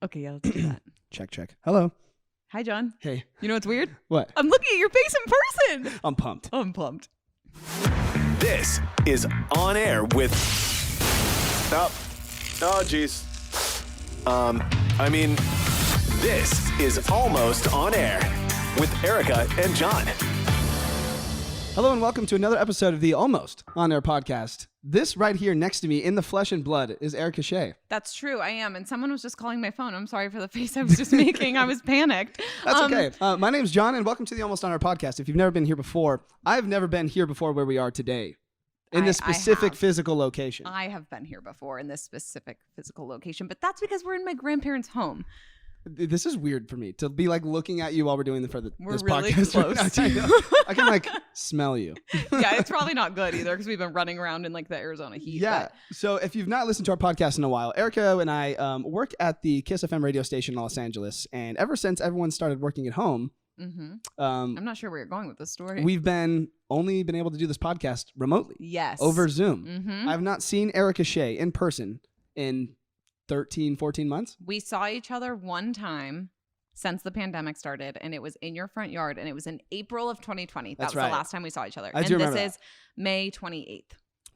Okay, yeah, let's do that. Check. Hello. Hi, John. Hey. You know what's weird? What? I'm looking at your face in person. I'm pumped. I'm pumped. This is On Air with... Oh, geez. This is Almost On Air with Erica and Jon. Hello and welcome to another episode of the Almost On Air podcast. This right here next to me in the flesh and blood is Erica Shea. That's true. I am. And someone was just calling my phone. I'm sorry for the face I was just making. I was panicked. That's okay. My name's Jon and welcome to the Almost On Air podcast. If you've never been here before, I've never been here before where we are today in this specific physical location. I have been here before in this specific physical location, but that's because we're in my grandparents' home. This is weird for me to be like looking at you while we're doing this really podcast. Close. I can like smell you. Yeah, it's probably not good either because we've been running around in like the Arizona heat. Yeah. So if you've not listened to our podcast in a while, Erica and I work at the Kiss FM radio station in Los Angeles. And ever since everyone started working at home, I'm not sure where you're going with this story. We've only been able to do this podcast remotely. Yes. Over Zoom. I've not seen Erica Shea in person in 14 months. We saw each other one time since the pandemic started, and it was in your front yard, and it was in April of 2020. That was the last time we saw each other. I do remember this is May 28th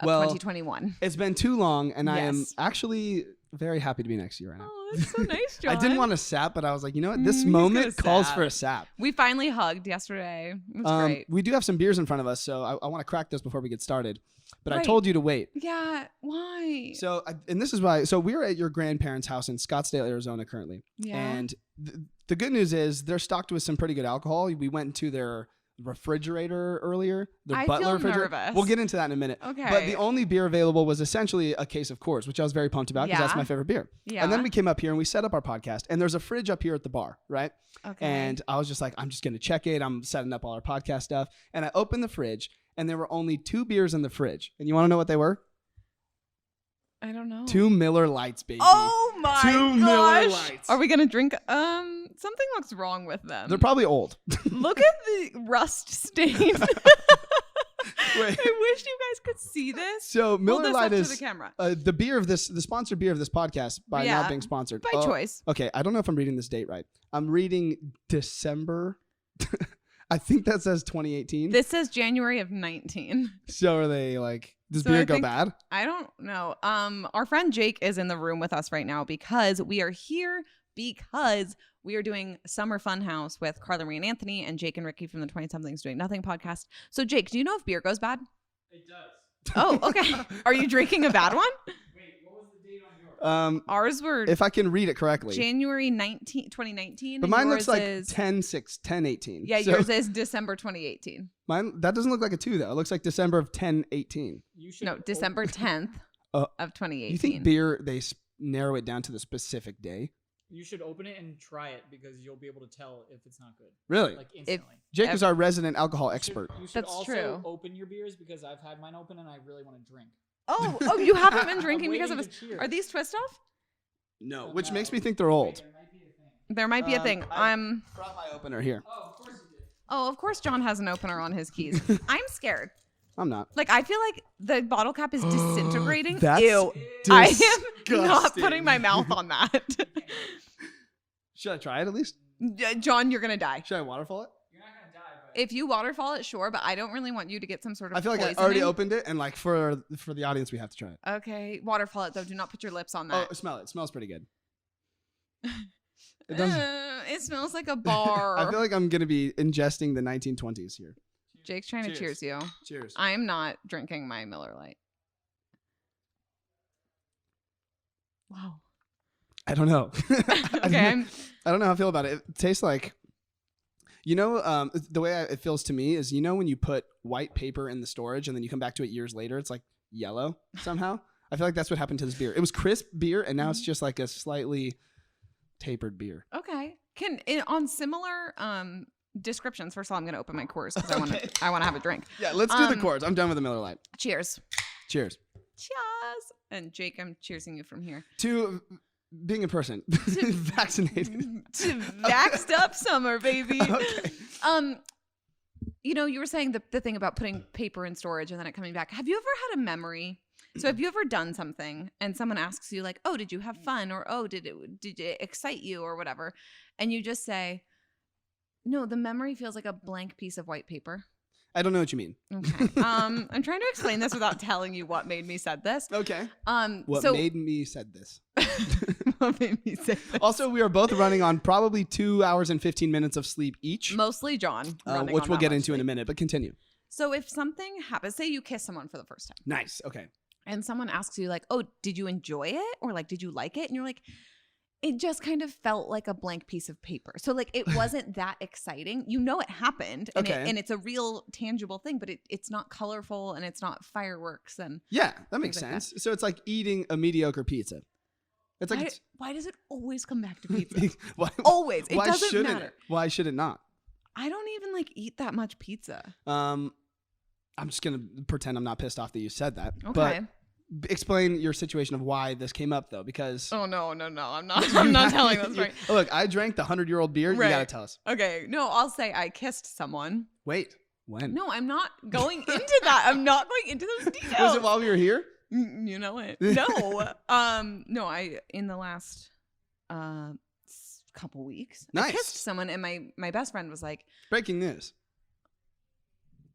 of 2021. It's been too long, and I am actually very happy to be next to you right now. Oh, that's so nice, Jon. I didn't want to sap, but I was like, you know what? This moment calls for a sap. We finally hugged yesterday. It was great. We do have some beers in front of us, so I want to crack those before we get started. But I told you to wait. Yeah, why? So, and this is why. So we're at your grandparents' house in Scottsdale, Arizona currently. Yeah. And the good news is they're stocked with some pretty good alcohol. We went into their refrigerator earlier. Their Butler refrigerator. Nervous. We'll get into that in a minute. Okay. But the only beer available was essentially a case of Coors, which I was very pumped about because that's my favorite beer. Yeah. And then we came up here and we set up our podcast. And there's a fridge up here at the bar, right? Okay. And I was just like, I'm just going to check it. I'm setting up all our podcast stuff. And I opened the fridge. And there were only 2 beers in the fridge. And you want to know what they were? I don't know. 2 Miller Lights, baby. Oh my 2 Miller Lights. Are we going to drink? Something looks wrong with them. They're probably old. Look at the rust stain. Wait. I wish you guys could see this. So Miller Lite is the camera. The beer of the sponsored beer of this podcast by now being sponsored. By choice. Okay, I don't know if I'm reading this date right. I'm reading December. I think that says 2018. This says January of 19. So are they like, does beer go bad? I don't know. Our friend Jake is in the room with us right now because we are here because we are doing Summer Fun House with Carla Marie and Anthony and Jake and Ricky from the 20-somethings Doing Nothing podcast. So Jake, do you know if beer goes bad? It does. Oh, okay. Are you drinking a bad one? Wait, what was the date on yours? Ours were, if I can read it correctly, January 2019. But mine looks like 10/6/10/18. Yeah, yours is December 2018. Mine, that doesn't look like a 2 though. It looks like December of 10/18. No, December 10th of 2018. You think beer, they narrow it down to the specific day? You should open it and try it because you'll be able to tell if it's not good. Really? Like instantly. Jake is our resident alcohol expert. You should That's also true. open your beers because I've had mine open and I really want to drink. Oh, you haven't been drinking I'm because of us. waiting to cheers. Are these twist off? No, which makes me think they're old. There might be a thing. There might be a thing. I brought my opener here. Oh, of course you did. Oh, of course Jon has an opener on his keys. I'm scared. I'm not. Like, I feel like the bottle cap is disintegrating. That's Ew. I am not disgusting. putting my mouth on that. Should I try it at least? Jon, you're going to die. Should I waterfall it? You're not going to die, but If you waterfall it, sure, but I don't really want you to get some sort of I feel like poisoning. I already opened it, and like for the audience, we have to try it. Okay, waterfall it, though. Do not put your lips on that. Oh, smell it. It smells pretty good. It does. It smells like a bar. I feel like I'm gonna be ingesting the 1920s here. Jake's trying to cheers you. Cheers. I'm not drinking my Miller Lite. Wow. I don't know. Okay. I don't know how I feel about it. It tastes like, the way it feels to me is, when you put white paper in the storage and then you come back to it years later, it's like yellow somehow. I feel like that's what happened to this beer. It was crisp beer, and now it's just like a slightly tapered beer. Okay. On similar descriptions, first of all, I'm going to open my Coors because I want to have a drink. Yeah, let's do the Coors. I'm done with the Miller Lite. Cheers. Cheers. Cheers. And Jake, I'm cheersing you from here. To being a person. Vaccinated. To vaxxed up summer, baby. Okay. You were saying the thing about putting paper in storage and then it coming back. Have you ever had a memory So have you ever done something and someone asks you like, oh, did you have fun? Or, oh, did it excite you or whatever? And you just say, no, the memory feels like a blank piece of white paper. I don't know what you mean. Okay. I'm trying to explain this without telling you what made me said this. Okay. What So made me said this? what made me say this? Also, we are both running on probably 2 hours and 15 minutes of sleep each. Mostly John, which we'll get into in a minute, but continue. So if something happens, say you kiss someone for the first time. Nice. Okay. And someone asks you like, oh, did you enjoy it? Or like, did you like it? And you're like, it just kind of felt like a blank piece of paper. So like, it wasn't that exciting. You know, it happened and, Okay. and it's a real tangible thing, but it's not colorful and it's not fireworks. And Yeah, that makes Things like sense. So it's like eating a mediocre pizza. It's like why does it always come back to pizza? why, Always. It why doesn't shouldn't matter. it? Why should it not? I don't even like eat that much pizza. I'm just gonna pretend I'm not pissed off that you said that. Okay. But explain your situation of why this came up though, because Oh no. I'm not. I'm not telling this right. Look, I drank the 100-year-old beer. Right. You gotta tell us. Okay. No, I'll say I kissed someone. Wait, when? No, I'm not going into that. I'm not going into those details. Was it while we were here? You know it. No. No, I in the last couple weeks I Nice. kissed someone and my best friend was like, Breaking news.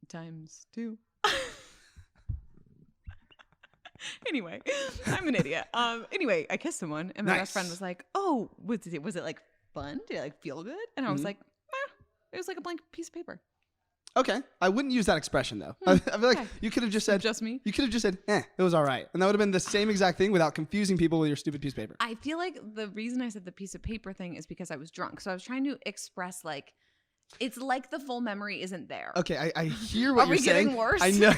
×2. Anyway, I'm an idiot. Anyway, I kissed someone and my Nice. best friend was like, oh, was it like fun? Did it like feel good? And I was like, it was like a blank piece of paper. Okay, I wouldn't use that expression though. I feel like okay. you could have just said, Just me? You could have just said, it was all right, and that would have been the same exact thing without confusing people with your stupid piece of paper. I feel like the reason I said the piece of paper thing is because I was drunk. So I was trying to express like, it's like the full memory isn't there. Okay, I hear what Are you're we saying. getting worse? I know,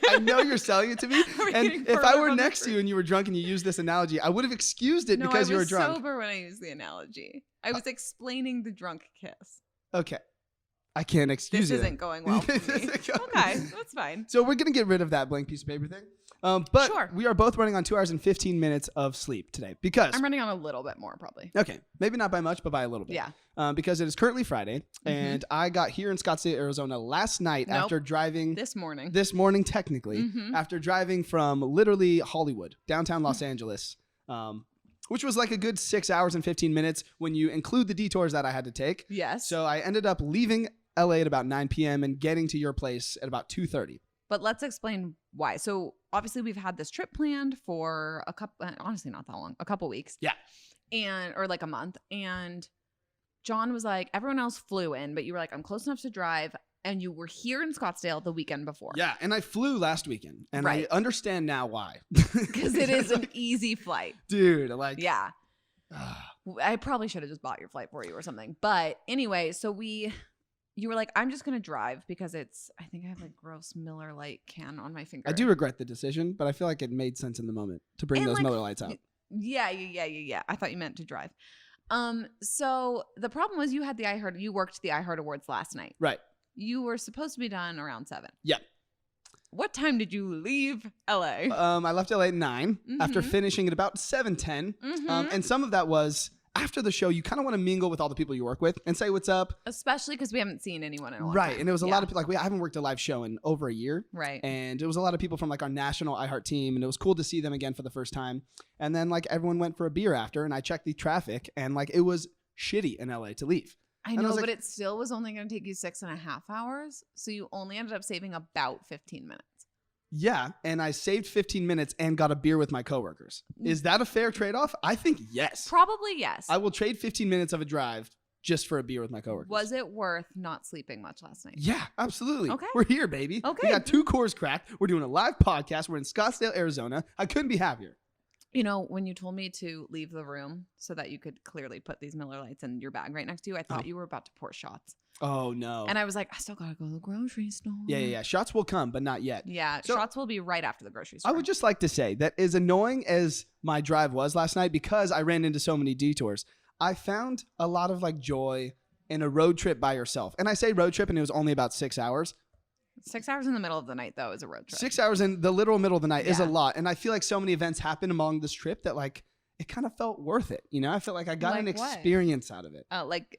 I know you're selling it to me. Are we And getting if I further were from the next to truth? you and you were drunk and you used this analogy, I would have excused it No, because I you were was drunk. sober when I used the analogy. I was explaining the drunk kiss. Okay, I can't excuse This you. isn't going well for This me. isn't going- Okay, that's fine. So we're gonna get rid of that blank piece of paper thing. But Sure. we are both running on 2 hours and 15 minutes of sleep today because I'm running on a little bit more probably. okay, maybe not by much, but by a little bit. Yeah. Because it is currently Friday, and I got here in Scottsdale, Arizona last night Nope. after driving This morning. this morning, technically, Mhm. after driving from literally Hollywood, downtown Los Angeles, which was like a good 6 hours and 15 minutes when you include the detours that I had to take. Yes. So I ended up leaving LA at about 9 p.m. and getting to your place at about 2:30. But let's explain why. So obviously we've had this trip planned for a couple, honestly not that long, a couple weeks. Yeah. Or like a month. And John was like, everyone else flew in, but you were like, I'm close enough to drive. And you were here in Scottsdale the weekend before. Yeah, and I flew last weekend, and Right. I understand now why. Because it is an easy flight. dude, like Yeah. I probably should have just bought your flight for you or something. But anyway, so you were like, I'm just going to drive because I think I have like gross Miller Lite can on my finger. I do regret the decision, but I feel like it made sense in the moment to bring And, those like, Miller Lights out. Yeah. I thought you meant to drive. So the problem was you worked the iHeart Awards last night. Right. You were supposed to be done around 7. Yep. What time did you leave LA? I left LA at 9 after Mhm. finishing at about 7:10. Mhm. And some of that was after the show, you kind of want to mingle with all the people you work with and say what's up. Especially because we haven't seen anyone in a long Right. time. And it was a Yeah. lot of people, like, I haven't worked a live show in over a year. Right. And it was a lot of people from like our national iHeart team. And it was cool to see them again for the first time. And then like everyone went for a beer after, and I checked the traffic, and like it was shitty in LA to leave. I And I know, was but like- it still was only going to take you 6.5 hours. So you only ended up saving about 15 minutes. Yeah, and I saved 15 minutes and got a beer with my coworkers. Is that a fair trade-off? I think yes. Probably yes. I will trade 15 minutes of a drive just for a beer with my coworkers. Was it worth not sleeping much last night? Yeah, absolutely. Okay. We're here, baby. Okay. We got 2 cores cracked. We're doing a live podcast. We're in Scottsdale, Arizona. I couldn't be happier. You know, when you told me to leave the room so that you could clearly put these Miller Lights in your bag right next to you, I thought you were about to pour shots. Oh, no. And I was like, I still got to go to the grocery store. Yeah. Shots will come, but not yet. Yeah, So- shots will be right after the grocery store. I would just like to say that as annoying as my drive was last night, because I ran into so many detours, I found a lot of like joy in a road trip by yourself. And I say road trip, and it was only about 6 hours. 6 hours in the middle of the night, though, is a road trip. 6 hours in the literal middle of the night is a Yeah. lot. And I feel like so many events happen along this trip that like it kind of felt worth it. You know, I felt like I got an Like what? experience out of it. Like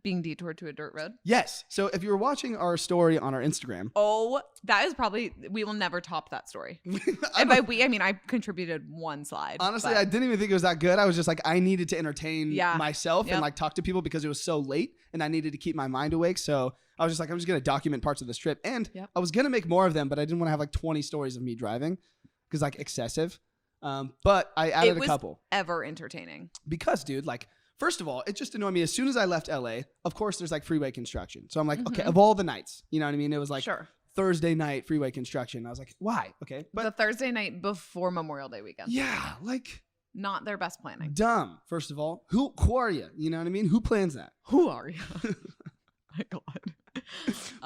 being detoured to a dirt road. Yes. So if you were watching our story on our Instagram. Oh, that is probably, we will never top that story. And by we, I mean, I contributed one slide. Honestly, but I didn't even think it was that good. I was just like, I needed to entertain myself and like talk to people because it was so late and I needed to keep my mind awake. So I was just like, I'm just going to document parts of this trip. And I was going to make more of them, but I didn't want to have like 20 stories of me driving because like excessive. But I added a couple. Ever entertaining. Because, dude, like, first of all, it just annoyed me. As soon as I left LA, of course, there's like freeway construction. So I'm like, okay, of all the nights, you know what I mean? It was like Thursday night freeway construction. I was like, why? Okay. But the Thursday night before Memorial Day weekend. Yeah. Like, not their best planning. Dumb, first of all. Who are you? You know what I mean? Who plans that? Who are you? My God.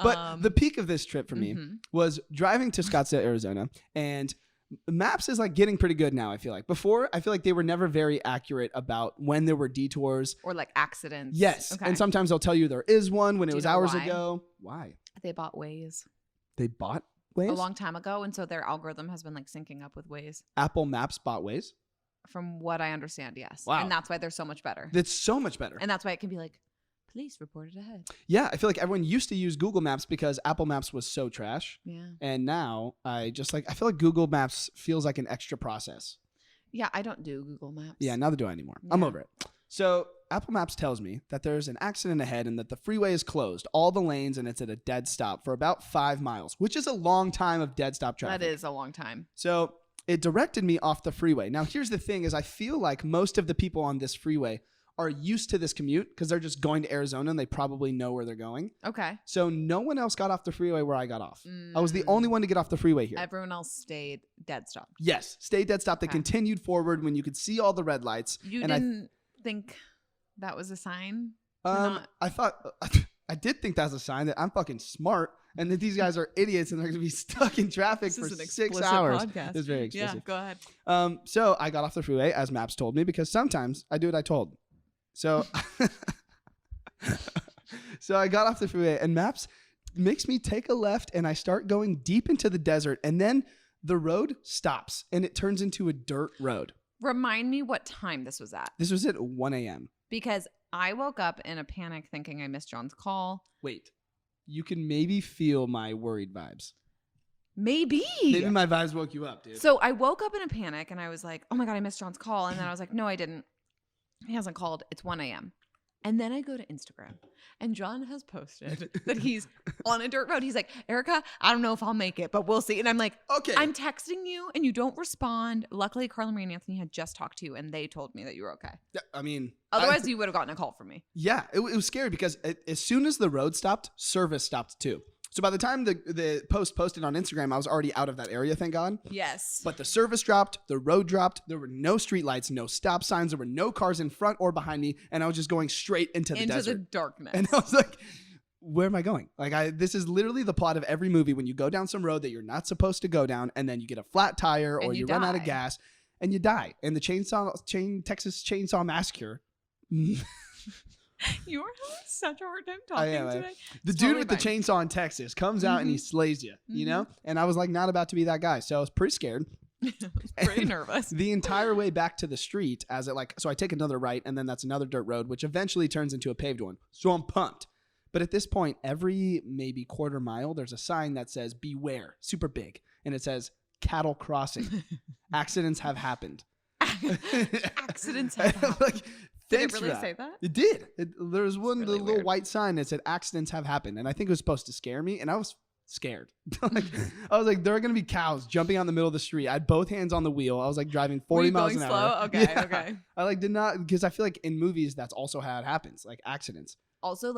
But the peak of this trip for me was driving to Scottsdale, Arizona, and Maps is like getting pretty good now, I feel like. Before, I feel like they were never very accurate about when there were detours. Or like accidents. Yes. Okay. And sometimes they'll tell you there is one when it was hours ago. Why? They bought Waze. They bought Waze? A long time ago. And so their algorithm has been like syncing up with Waze. Apple Maps bought Waze? From what I understand, yes. Wow. And that's why they're so much better. It's so much better. And that's why it can be like, police reported ahead. Yeah, I feel like everyone used to use Google Maps because Apple Maps was so trash. Yeah. And now I feel like Google Maps feels like an extra process. Yeah, I don't do Google Maps. Yeah, neither do I anymore. Yeah. I'm over it. So Apple Maps tells me that there's an accident ahead and that the freeway is closed, all the lanes, and it's at a dead stop for about 5 miles, which is a long time of dead stop traffic. That is a long time. So it directed me off the freeway. Now, here's the thing is I feel like most of the people on this freeway are used to this commute because they're just going to Arizona and they probably know where they're going. Okay. So no one else got off the freeway where I got off. I was the only one to get off the freeway here. Everyone else stayed dead stop. Yes. Stayed dead stop. They continued forward when you could see all the red lights. You didn't think that was a sign? I did think that's a sign that I'm fucking smart and that these guys are idiots and they're going to be stuck in traffic for 6 hours. Podcast. It's very explicit. Yeah, go ahead. So I got off the freeway as Maps told me because sometimes I do what I told. So, so I got off the freeway and Maps makes me take a left and I start going deep into the desert and then the road stops and it turns into a dirt road. Remind me what time this was at. This was at 1 a.m. Because I woke up in a panic thinking I missed John's call. Wait, you can maybe feel my worried vibes. Maybe my vibes woke you up, dude. So I woke up in a panic and I was like, oh my God, I missed John's call. And then I was like, no, I didn't. He hasn't called. It's 1 a.m. And then I go to Instagram and John has posted that he's on a dirt road. He's like, Erica, I don't know if I'll make it, but we'll see. And I'm like, okay, I'm texting you and you don't respond. Luckily, Carla Marie and Anthony had just talked to you and they told me that you were okay. Yeah, I mean, otherwise you would have gotten a call from me. Yeah, it was scary because as soon as the road stopped, service stopped too. So by the time the post posted on Instagram, I was already out of that area, thank God. Yes. But the service dropped, the road dropped, there were no street lights, no stop signs, there were no cars in front or behind me, and I was just going straight into the desert. Into the darkness. And I was like, where am I going? Like, this is literally the plot of every movie when you go down some road that you're not supposed to go down, and then you get a flat tire or you run out of gas, and you die. And the Texas Chainsaw Massacre. You are having such a hard time talking today. The dude with the chainsaw in Texas comes out and he slays you, you know? And I was like not about to be that guy. So I was pretty scared. I was pretty nervous. The entire way back to the street so I take another right and then that's another dirt road, which eventually turns into a paved one. So I'm pumped. But at this point, every maybe quarter mile, there's a sign that says beware, super big. And it says cattle crossing. Accidents have happened. Accidents have happened. Did it really say that? It did. There was one really little white sign that said accidents have happened. And I think it was supposed to scare me. And I was scared. I was like, there are going to be cows jumping out in the middle of the street. I had both hands on the wheel. I was like driving 40 miles an hour. Okay, yeah. Okay. I did not, because I feel like in movies, that's also how it happens, like accidents. Also,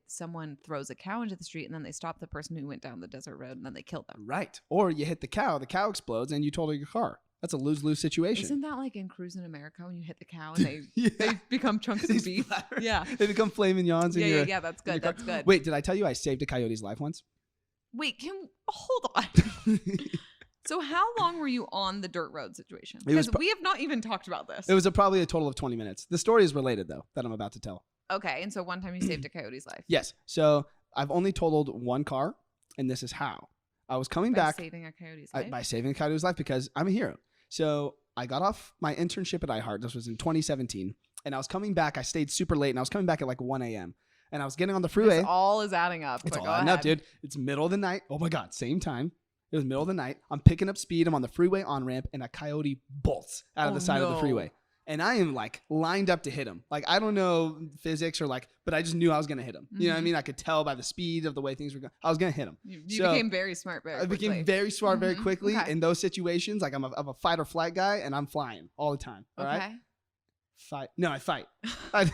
someone throws a cow into the street and then they stop the person who went down the desert road and then they kill them. Right. Or you hit the cow explodes and you total your car. That's a lose-lose situation. Isn't that like in Cruising America when you hit the cow and they become chunks of beef? Yeah. They become filet mignons. Yeah, that's good. That's good. Wait, did I tell you I saved a coyote's life once? Wait, hold on. So how long were you on the dirt road situation? Because we have not even talked about this. It was probably a total of 20 minutes. The story is related, though, that I'm about to tell. Okay, and so one time you saved a coyote's life. Yes. So I've only totaled one car, and this is how. I was coming back. By saving a coyote's life? By saving a coyote's life because I'm a hero. So I got off my internship at iHeart. This was in 2017. And I was coming back. I stayed super late and I was coming back at like 1 a.m. And I was getting on the freeway. This all is adding up. It's But all go adding up, ahead. dude. It's middle of the night. Oh my God. Same time. It was middle of the night. I'm picking up speed. I'm on the freeway on ramp and a coyote bolts out of the side of the freeway. And I am like lined up to hit him. Like, I don't know physics or like, but I just knew I was going to hit him. You know what I mean? I could tell by the speed of the way things were going. I was going to hit him. You So, became very smart very I quickly. became very smart very quickly Okay. in those situations. Like I'm a fight or flight guy and I'm flying all the time. All right. Fight. No, I fight. I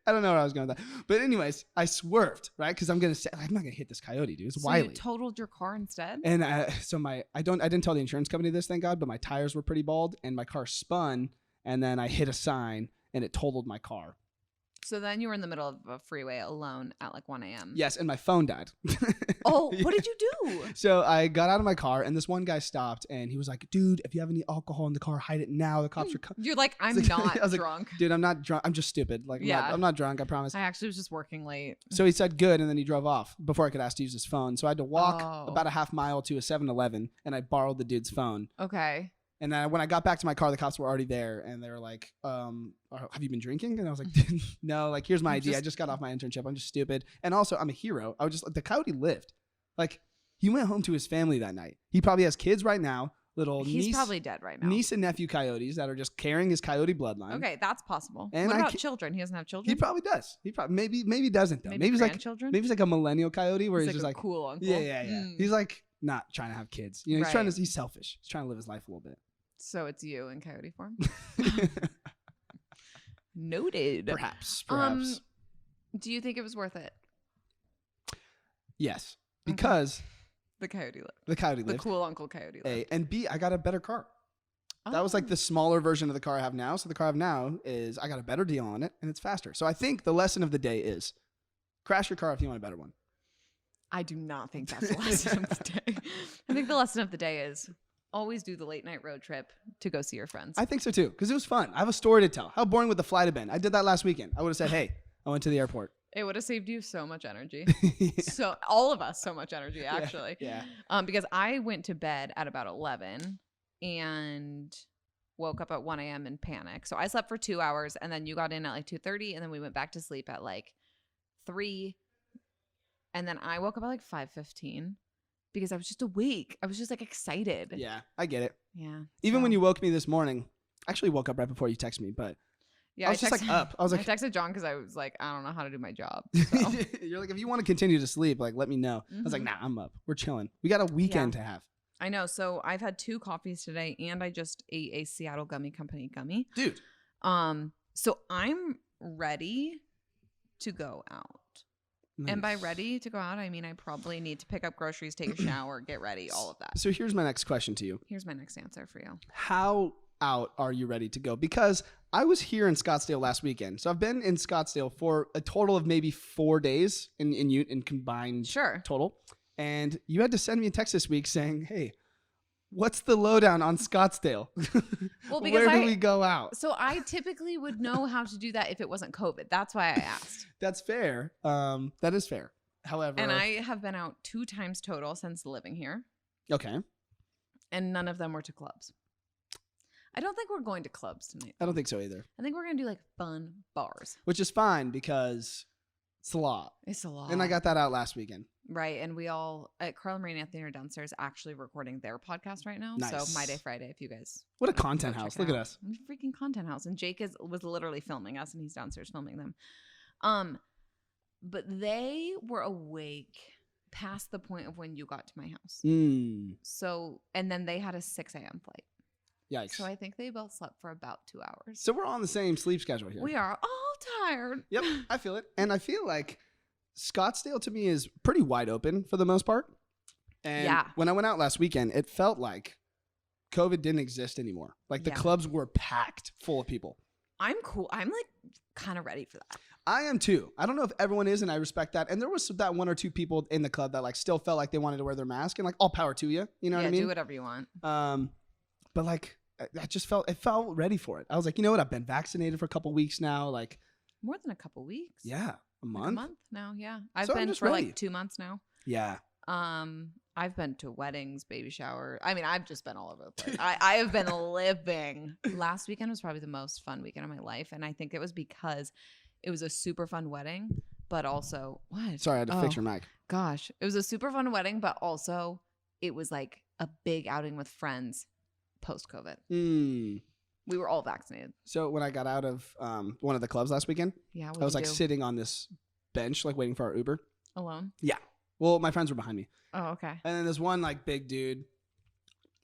don't know where I was going with that. But anyways, I swerved, right? Because I'm not gonna hit this coyote, dude. It's So wily. you totaled your car instead? And I didn't tell the insurance company this, thank God, but my tires were pretty bald and my car spun and then I hit a sign and it totaled my car. So then you were in the middle of a freeway alone at like 1 a.m. Yes, and my phone died. Oh, what did you do? So I got out of my car and this one guy stopped and he was like, dude, if you have any alcohol in the car, hide it now. The cops are coming. You're like, I'm like- not I was like, drunk. Dude, I'm not drunk. I'm just stupid. Like, Yeah. I'm not drunk. I promise. I actually was just working late. So he said good, and then he drove off before I could ask to use his phone. So I had to walk Oh. about a half mile to a 7-Eleven, and I borrowed the dude's phone. Okay. And then when I got back to my car, the cops were already there, and they were like, have you been drinking? And I was like, no, like, here's my ID. I just got off my internship. I'm just stupid. And also, I'm a hero. I was just, the coyote lived. Like, he went home to his family that night. He probably has kids right now, He's probably dead right now. niece and nephew coyotes that are just carrying his coyote bloodline. Okay, that's possible. And what I about ca- children? He doesn't have children? He probably does. He probably maybe doesn't though. Maybe he's like grandchildren? maybe he's like a millennial coyote where he's, He's just like like a cool uncle. Yeah. Mm. He's like not trying to have kids. You know, Right. he's selfish. He's trying to live his life a little bit. So it's you in coyote form? Noted. Perhaps. Do you think it was worth it? Yes. Okay. Because The coyote lived. the coyote The lived. cool uncle coyote lived. A, and B, I got a better car. That was like Oh. the smaller version of the car I have now. So the car I have now is I got a better deal on it and it's faster. So I think the lesson of the day is crash your car if you want a better one. I do not think that's the lesson of the day. I think the lesson of the day is always do the late night road trip to go see your friends. I think so too, because it was fun. I have a story to tell. How boring would the flight have been? I did that last weekend. I would have said, hey, I went to the airport. It would have saved you so much energy. So all of us so much energy actually. Yeah. Because I went to bed at about 11 and woke up at 1 a.m. in panic. So I slept for 2 hours and then you got in at like 2:30 and then we went back to sleep at like 3. And then I woke up at like 5:15 because I was just awake. I was just like excited. Yeah, I get it. Yeah. Even so- when you woke me this morning, I actually woke up right before you texted me, but Yeah, I was just like up. I was like, I texted John because I was like, I don't know how to do my job. So. you're like, if you want to continue to sleep, like, let me know. I was like, Mhm. nah, I'm up. We're chilling. We got a weekend to have. I know. So I've had 2 coffees today and I just ate a Seattle Gummy Company gummy. Dude. So I'm ready to go out. And by Nice. ready to go out, I mean I probably need to pick up groceries, take a shower, get ready, all of that. So here's my next question to you. Here's my next answer for you. How out are you ready to go? Because I was here in Scottsdale last weekend. So I've been in Scottsdale for a total of maybe 4 days in combined Sure. total. And you had to send me a text this week saying, hey, what's the lowdown on Scottsdale? Well, because Where do we go out? So I typically would know how to do that if it wasn't COVID. That's why I asked. That's fair. That is fair. However, And I have been out 2 times total since living here. okay. And none of them were to clubs. I don't think we're going to clubs tonight. I don't think so either. I think we're going to do like fun bars. Which is fine because it's a lot. It's a lot. And I got that out last weekend. Right. And we all, Carla Marie and Anthony are downstairs actually recording their podcast right now. Nice. So My Day Friday, if you guys. What a wanna go content check house. it Look at out. us. Freaking content house. And Jake was literally filming us and he's downstairs filming them. But they were awake past the point of when you got to my house. So, and then they had a 6 a.m. flight. Yikes. So I think they both slept for about 2 hours. So we're on the same sleep schedule here. We are all tired. Yep, I feel it. And I feel like Scottsdale to me is pretty wide open for the most part. And Yeah. when I went out last weekend, it felt like COVID didn't exist anymore. Like the Yeah. clubs were packed full of people. I'm cool. I'm like kind of ready for that. I am too. I don't know if everyone is, and I respect that. And there was that 1 or 2 people in the club that like still felt like they wanted to wear their mask, and like all power to you. You know what I mean? Do whatever you want. But like I just felt ready for it. I was like, you know what? I've been vaccinated for a couple weeks now. Like, More than a couple weeks. yeah, a Like month. a month now. Yeah. I've So I'm been just for ready. like 2 months now. Yeah. I've been to weddings, baby shower. I mean, I've just been all over the place. I have been living. Last weekend was probably the most fun weekend of my life. And I think it was because it was a super fun wedding, but also, what? Sorry, I had to fix your mic. Gosh. It was a super fun wedding, but also it was like a big outing with friends post-COVID. We were all vaccinated. So when I got out of one of the clubs last weekend, Yeah, I was like sitting on this bench, like waiting for our Uber. Alone? Yeah. Well, my friends were behind me. Oh, okay. And then this one like big dude,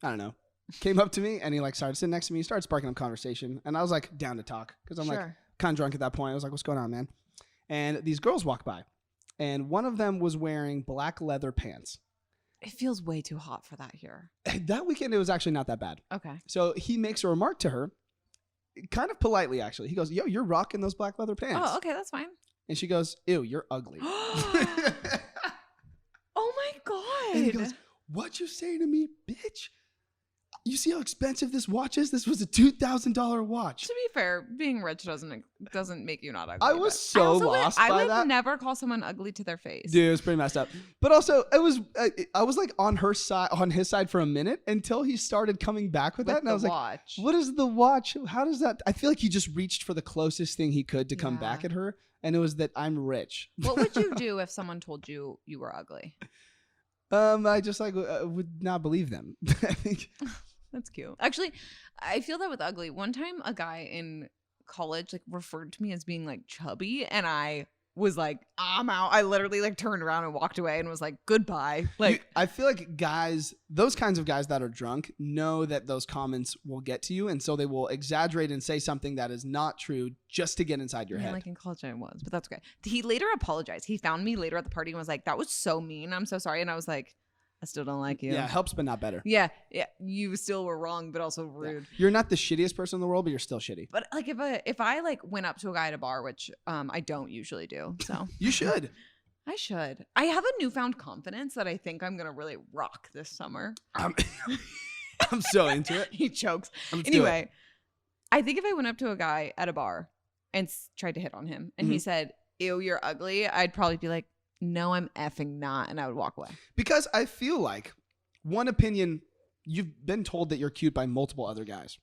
I don't know, came up to me and he like started sitting next to me. He started sparking up conversation. And I was like down to talk because I'm like kind of drunk at that point. I was like, what's going on, man? And these girls walked by and one of them was wearing black leather pants. It feels way too hot for that here. That weekend, it was actually not that bad. Okay. So he makes a remark to her, kind of politely actually. He goes, yo, you're rocking those black leather pants. Oh, okay. That's fine. And she goes, ew, you're ugly. Oh my God. And he goes, what you say to me, bitch? You see how expensive this watch is? This was a $2,000 watch. To be fair, being rich doesn't make you not ugly. I was so lost by I that. would never call someone ugly to their face. Dude, it was pretty messed up. But also, I was like on his side for a minute until he started coming back with that. And I was like, what is the watch? How does that? I feel like he just reached for the closest thing he could to come back at her. And it was that I'm rich. What would you do if someone told you you were ugly? I just would not believe them. I think. That's cute. Actually, I feel that with ugly. One time a guy in college like referred to me as being like chubby and I was like, I'm out. I literally like turned around and walked away and was like, goodbye. Like I feel like guys, those kinds of guys that are drunk know that those comments will get to you. And so they will exaggerate and say something that is not true just to get inside your head. Like in college I was, but that's okay. He later apologized. He found me later at the party and was like, that was so mean. I'm so sorry. And I was like, I still don't like you. Yeah, helps but not better. Yeah, you still were wrong, but also rude. Yeah. You're not the shittiest person in the world, but you're still shitty. But like if I like went up to a guy at a bar, which I don't usually do, so you should. I should. I have a newfound confidence that I think I'm gonna really rock this summer. I'm so into it. He chokes. Anyway, I think if I went up to a guy at a bar and tried to hit on him, and he said, "Ew, you're ugly," I'd probably be like, no, I'm effing not. And I would walk away. Because I feel like one opinion, you've been told that you're cute by multiple other guys.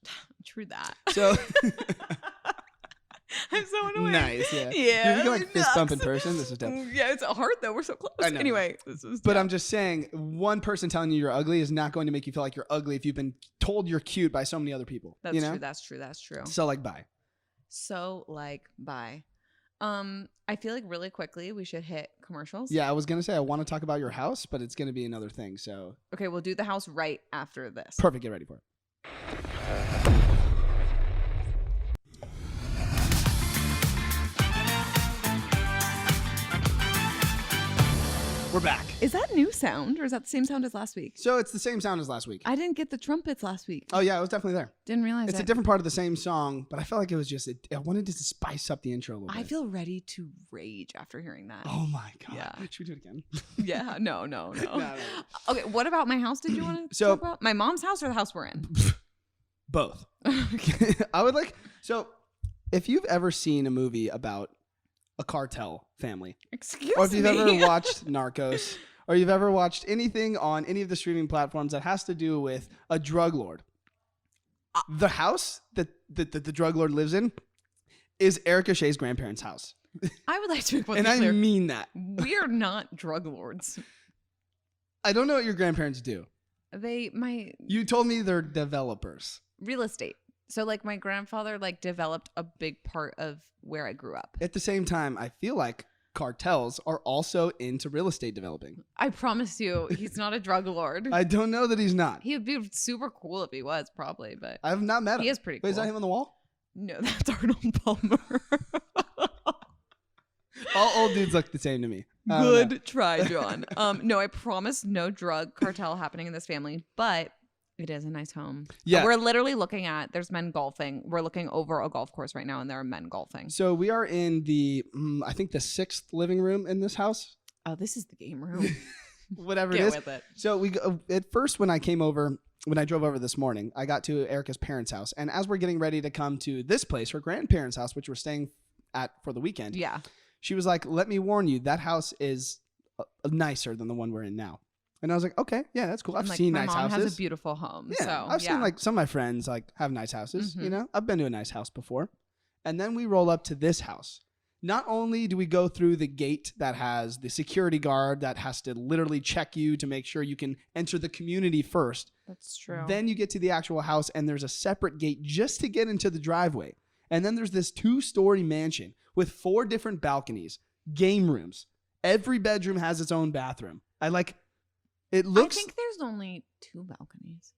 True that. So I'm so annoying. Nice. Yeah. Yeah. You can like fist bump in person. This is dope. Yeah, it's hard though. We're so close. I know. Anyway, this is but I'm just saying, one person telling you you're ugly is not going to make you feel like you're ugly if you've been told you're cute by so many other people. That's you know? true. That's true. That's true. So like, bye. I feel like really quickly we should hit commercials. Yeah, I was gonna say I want to talk about your house, but it's gonna be another thing. So okay, we'll do the house right after this. Perfect. Get ready for it. We're back. Is that new sound or is that the same sound as last week? So it's the same sound as last week. I didn't get the trumpets last week. Oh yeah, it was definitely there. Didn't realize it's a different part of the same song, but I felt like it was just, I wanted to spice up the intro a little bit. I feel ready to rage after hearing that. Oh my God. Yeah. Should we do it again? Yeah. No. No. Okay. What about my house? Did you want to talk about my mom's house or the house we're in? Both. I would like, so if you've ever seen a movie about a cartel family, or if you've ever watched Narcos, or you've ever watched anything on any of the streaming platforms that has to do with a drug lord, the house that the drug lord lives in is Erica Shea's grandparents' house. I would like to make one and thing clear. I mean that. We're not drug lords. I don't know what your grandparents do. You told me they're developers. Real estate. So like my grandfather like developed a big part of where I grew up. At the same time, I feel like cartels are also into real estate developing. I promise you, he's not a drug lord. I don't know that he's not. He would be super cool if he was, probably, but I've not met him. He is pretty cool. Wait, is that him on the wall? No, that's Arnold Palmer. All old dudes look the same to me. Good try, John. No, I promise no drug cartel happening in this family, but it is a nice home. Yeah. We're literally looking at, there's men golfing. We're looking over a golf course right now and there are men golfing. So we are in the, I think the 6th living room in this house. Oh, this is the game room. Whatever Get it is. with it. So we at first when I drove over this morning, I got to Erica's parents' house. And as we're getting ready to come to this place, her grandparents' house, which we're staying at for the weekend. Yeah. She was like, let me warn you, that house is nicer than the one we're in now. And I was like, okay, yeah, that's cool. I've And, like, seen my nice mom houses. has a beautiful home. Yeah, So I've seen like some of my friends like have nice houses. You Mhm. know, I've been to a nice house before. And then we roll up to this house. Not only do we go through the gate that has the security guard that has to literally check you to make sure you can enter the community first. That's true. Then you get to the actual house and there's a separate gate just to get into the driveway. And then there's this 2-story mansion with 4 different balconies, game rooms. Every bedroom has its own bathroom. It looks. I think there's only 2 balconies.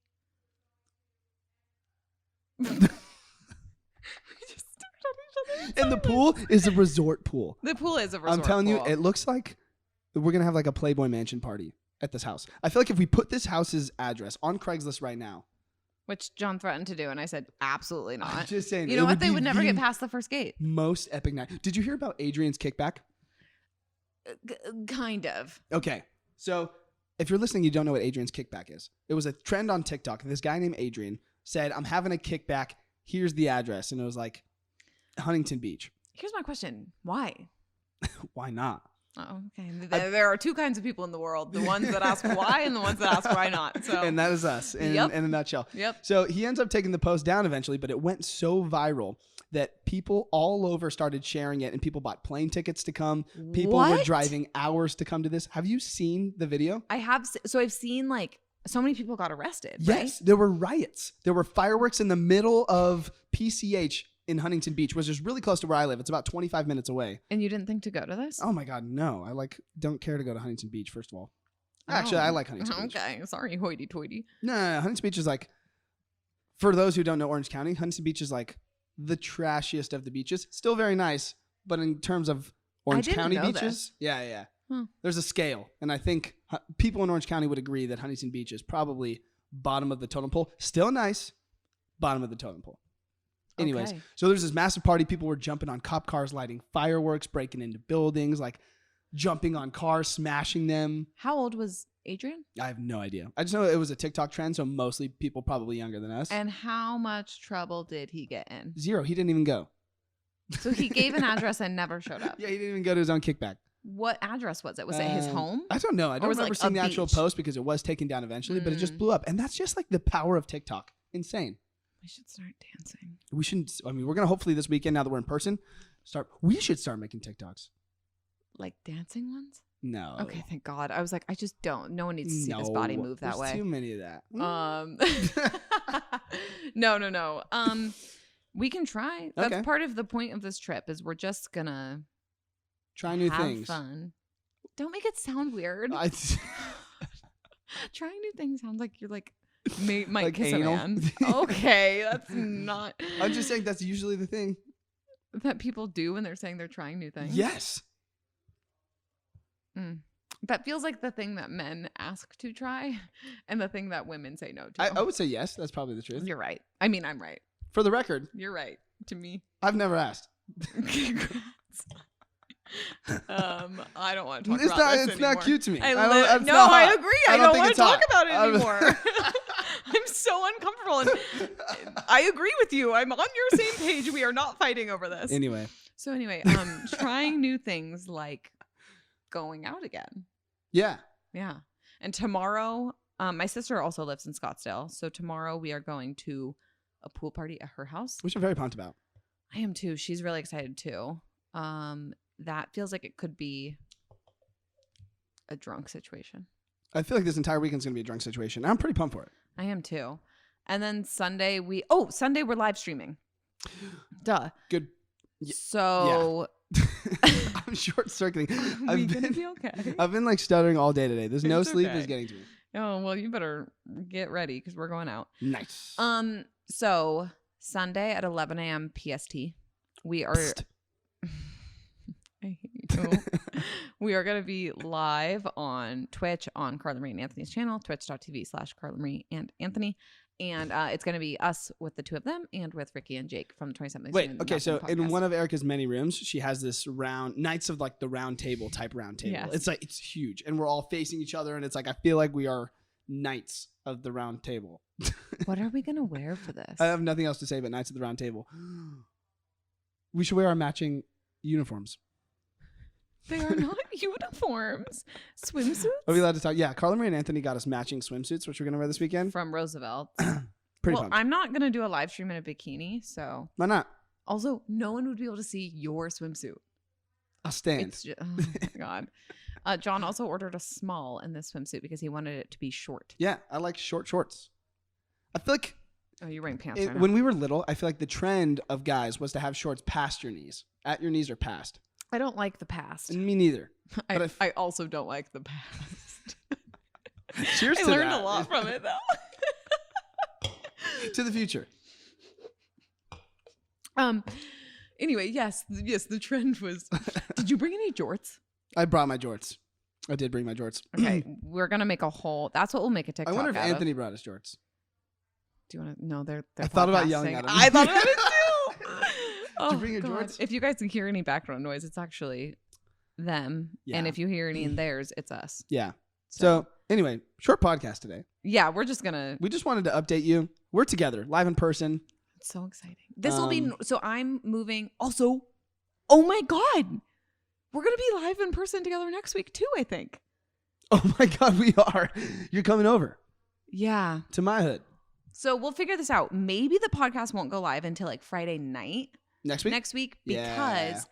And the pool is a resort pool. The pool is a resort I'm telling you, pool. it looks like we're going to have like a Playboy Mansion party at this house. I feel like if we put this house's address on Craigslist right now. Which John threatened to do, and I said, absolutely not. I'm just saying. You know what? They would never get past the first gate. Most epic night. Did you hear about Adrian's kickback? Kind of. Okay. So if you're listening, you don't know what Adrian's kickback is. It was a trend on TikTok. This guy named Adrian said, I'm having a kickback. Here's the address. And it was like Huntington Beach. Here's my question. Why? Why not? Oh, okay. There are 2 kinds of people in the world. The ones that ask why and the ones that ask why not. So, and that is us in a nutshell. Yep. So he ends up taking the post down eventually, but it went so viral that people all over started sharing it and people bought plane tickets to come. People were What? driving hours to come to this. Have you seen the video? I have. So I've seen like so many people got arrested. Right? Yes. There were riots. There were fireworks in the middle of PCH in Huntington Beach, which is really close to where I live. It's about 25 minutes away. And you didn't think to go to this? Oh my God, no. I don't care to go to Huntington Beach, first of all. Oh. Actually, I like Huntington Beach. Okay. Sorry, hoity toity. No, Huntington Beach is like, for those who don't know Orange County, Huntington Beach is like the trashiest of the beaches. Still very nice, but in terms of Orange didn't County know beaches, this. yeah. Hmm. There's a scale. And I think people in Orange County would agree that Huntington Beach is probably bottom of the totem pole. Still nice, bottom of the totem pole. Anyways, Okay. so there's this massive party. People were jumping on cop cars, lighting fireworks, breaking into buildings, like jumping on cars, smashing them. How old was Adrian? I have no idea. I just know it was a TikTok trend, so mostly people probably younger than us. And how much trouble did he get in? 0. He didn't even go. So he gave an address and never showed up. Yeah, he didn't even go to his own kickback. What address was it? Was it his home? I don't know. I don't was it, remember like, seeing a the actual beach? post because it was taken down eventually, but it just Mm. blew up. And that's just like the power of TikTok. Insane. We should start dancing. We shouldn't. I mean, we're going to hopefully this weekend, now that we're in person, we should start making TikToks. Like dancing ones? No. Okay, thank God. I was like, I just don't. No one needs to see this body move that there's way. too many of that. No. We can try. That's Okay. part of the point of this trip is we're just gonna Try new have things. fun. Don't make it sound weird. Trying new things sounds like you're like might Like kiss anal? a man. Okay, that's not. I'm just saying that's usually the thing. that people do when they're saying they're trying new things. Yes. That feels like the thing that men ask to try, and the thing that women say no to. I would say yes. That's probably the truth. You're right. I mean, I'm right. For the record, You're right. To me. I've never asked. Congrats. I don't want to talk It's about not. this It's anymore. not cute to me. I it's no, not I hot. agree. I don't think want to it's talk hot. about it anymore. I'm so uncomfortable, and I agree with you. I'm on your same page. We are not fighting over this. Anyway, So anyway, trying new things like going out again. yeah. Yeah. And tomorrow, my sister also lives in Scottsdale. So tomorrow we are going to a pool party at her house. Which I'm very pumped about. I am too. She's really excited too. That feels like it could be a drunk situation. I feel like this entire weekend's gonna be a drunk situation. I'm pretty pumped for it. I am too. And then Sunday Sunday we're live streaming. Duh. Good. So I'm short circuiting. we gonna be okay. I've been like stuttering all day today. There's no It's sleep okay. is getting to me. Oh, well, you better get ready because we're going out. Nice. So Sunday at 11 a.m. PST, we are. Psst. I hate you. We are going to be live on Twitch on Carla Marie and Anthony's channel, twitch.tv/Carla Marie and Anthony. And it's going to be us with the 2 of them and with Ricky and Jake from the 27th. Wait, okay, so in one of Erica's many rooms, she has this Knights of like the Round Table type round table. Yes. It's like, it's huge. And we're all facing each other. And it's like, I feel like we are Knights of the Round Table. What are we going to wear for this? I have nothing else to say but Knights of the Round Table. We should wear our matching uniforms. They are not uniforms. Swimsuits? Are we allowed to talk? Yeah, Carla Marie and Anthony got us matching swimsuits, which we're going to wear this weekend. From Roosevelt. Pretty well, pumped. I'm not going to do a live stream in a bikini, so. Why not? Also, no one would be able to see your swimsuit. I'll stand. It's just, oh my God. John also ordered a small in this swimsuit because he wanted it to be short. Yeah, I like short shorts. I feel like Oh, you're wearing pants right now. when we were little, I feel like the trend of guys was to have shorts past your knees. At your knees or past. I don't like the past. Me neither. I also don't like the past. Cheers I to learned that. a lot from it, though. To the future. Anyway, yes, the trend was. Did you bring any jorts? I brought my jorts. I did bring my jorts. Okay, we're gonna make a whole. That's what we'll make a TikTok. I wonder if out Anthony of. brought his jorts. Do you want to? No, they're. I thought about yelling podcasting. at him. I thought about it too. Did you bring your God. jorts? If you guys can hear any background noise, it's actually them, and Yeah. if you hear any in theirs, it's us. Yeah. So anyway, short podcast today. Yeah, we're just gonna. We just wanted to update you. We're together, live in person. It's so exciting. This will be. So I'm moving. Also, oh my God, we're gonna be live in person together next week too. I think. Oh my God, we are. You're coming over Yeah. to my hood So we'll figure this out. Maybe the podcast won't go live until like Friday night next week. next week Yeah. because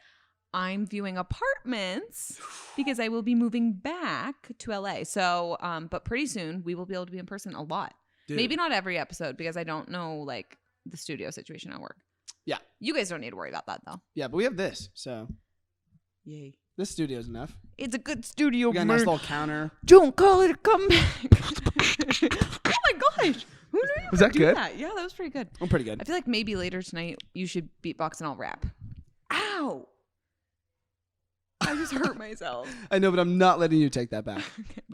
I'm viewing apartments because I will be moving back to LA. So, but pretty soon we will be able to be in person a lot. Dude. Maybe not every episode because I don't know like the studio situation at work. Yeah. You guys don't need to worry about that though. Yeah, but we have this, so Yay. this studio's enough. It's a good studio. We got a nice little counter. Don't call it a comeback. Oh my gosh. Who knew you Was could that do good? that? Yeah, that was pretty good. I'm pretty good. I feel like maybe later tonight you should beatbox and I'll rap. Ow! I just hurt myself. I know, but I'm not letting you take that back.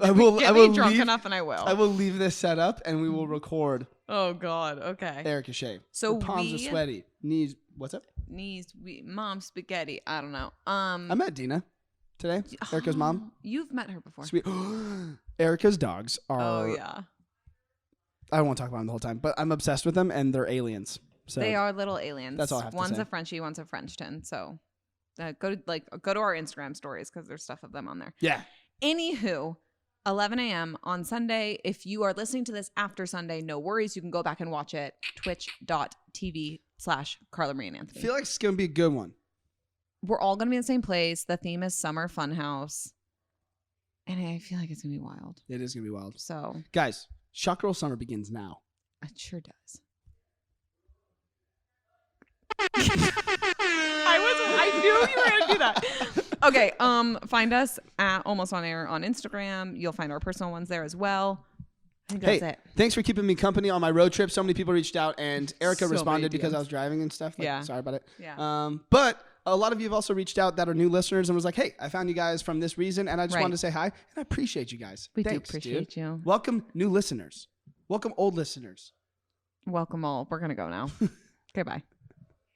I will- Get I me will drunk leave- enough and I will. I will leave this set up and we will record Oh God. Okay. Erica Shea. So Her palms are sweaty. Knees. What's up? Knees. Mom spaghetti. I don't know. I met Dina today. Erica's mom. You've met her before. Sweet. Erica's dogs are. Oh yeah. I won't talk about them the whole time, but I'm obsessed with them and they're aliens. So They are little aliens. That's all I have to One's say. a Frenchie, one's a Frenchton. So go to our Instagram stories because there's stuff of them on there. Yeah. Anywho, 11 a.m. on Sunday. If you are listening to this after Sunday, no worries. You can go back and watch it. Twitch.tv/Carla Marie and I Anthony. feel like it's gonna be a good one. We're all going to be in the same place. The theme is Summer Funhouse. And I feel like it's going to be wild. It is gonna be wild, So guys. Shock Girl Summer begins now. it sure does. I knew you were going to do that. Okay. Find us at Almost On Air on Instagram. You'll find our personal ones there as well. I think that's Hey, it. thanks for keeping me company on my road trip. So many people reached out, and Erica So many responded because DMs. I was driving and stuff. Like, Yeah. sorry about it. Yeah. But a lot of you have also reached out that are new listeners and was like, "Hey, I found you guys from this reason, and I just Right. wanted to say hi, and I appreciate you guys. We Thanks, do appreciate dude. you. Welcome new listeners. Welcome old listeners. Welcome all. We're going to go now. Okay, bye.